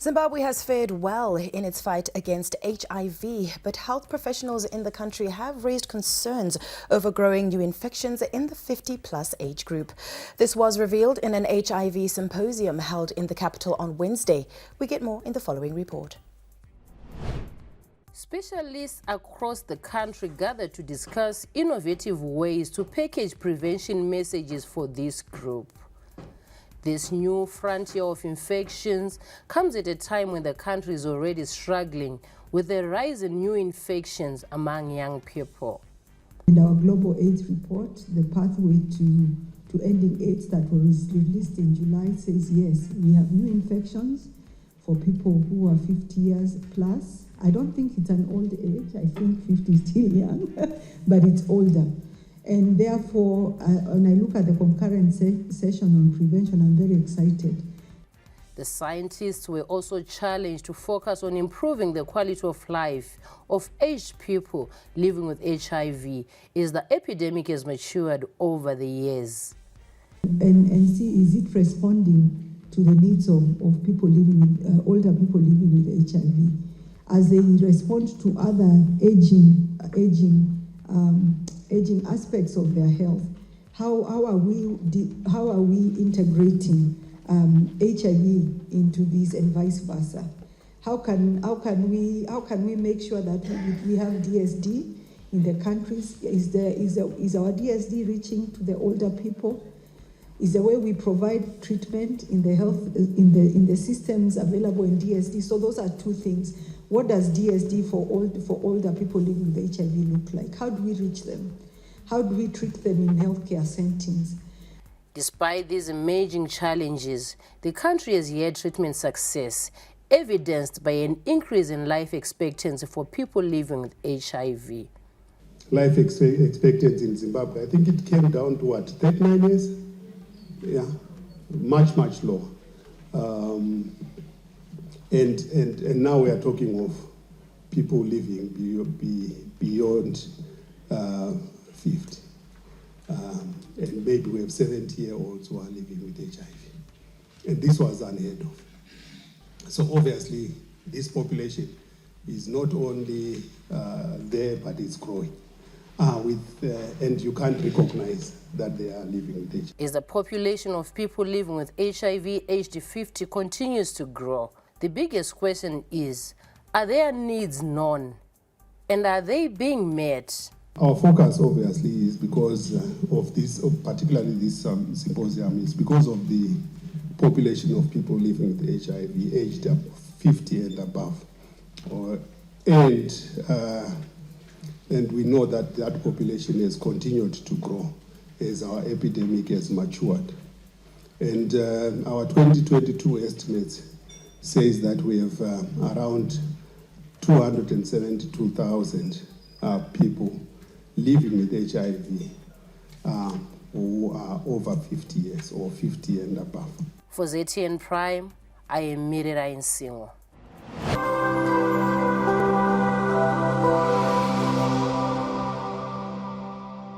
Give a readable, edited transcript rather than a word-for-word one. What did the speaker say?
Zimbabwe has fared well in its fight against HIV, but health professionals in the country have raised concerns over growing new infections in the 50-plus age group. This was revealed in an HIV symposium held in the capital on Wednesday. We get more in the following report. Specialists across the country gathered to discuss innovative ways to package prevention messages for this group. This new frontier of infections comes at a time when the country is already struggling with the rise in new infections among young people. In our global AIDS report, the pathway to ending AIDS that was released in July says yes, we have new infections for people who are 50 years plus. I don't think it's an old age. I think 50 is still young, but it's older. And therefore, when I look at the concurrent session on prevention, I'm very excited. The scientists were also challenged to focus on improving the quality of life of aged people living with HIV as the epidemic has matured over the years. And see, is it responding to the needs of people living with, older people living with HIV? As they respond to other aging aspects of their health, how are we integrating HIV into this and vice versa? How can we make sure that we have DSD in the countries? Is our DSD reaching to the older people? Is the way we provide treatment in the health in the systems available in DSD? So those are two things. What does DSD for older people living with HIV look like? How do we reach them? How do we treat them in healthcare settings? Despite these emerging challenges, the country has had treatment success, evidenced by an increase in life expectancy for people living with HIV. Life expectancy in Zimbabwe, I think it came down to what, 39 years? Yeah, much lower. And now we are talking of people living beyond 50. And maybe we have 70-year-olds who are living with HIV. And this was unheard of. So obviously, this population is not only there, but it's growing. And you can't recognize that they are living with HIV. As the population of people living with HIV aged 50 continues to grow, the biggest question is, are their needs known? And are they being met? Our focus, obviously, is because of this, particularly this symposium, is because of the population of people living with HIV aged 50 and above. And we know that that population has continued to grow as our epidemic has matured. And our 2022 estimates says that we have around 272,000 people living with HIV who are over 50 years or 50 and above. For ZTN Prime, I am Mirira Insingo.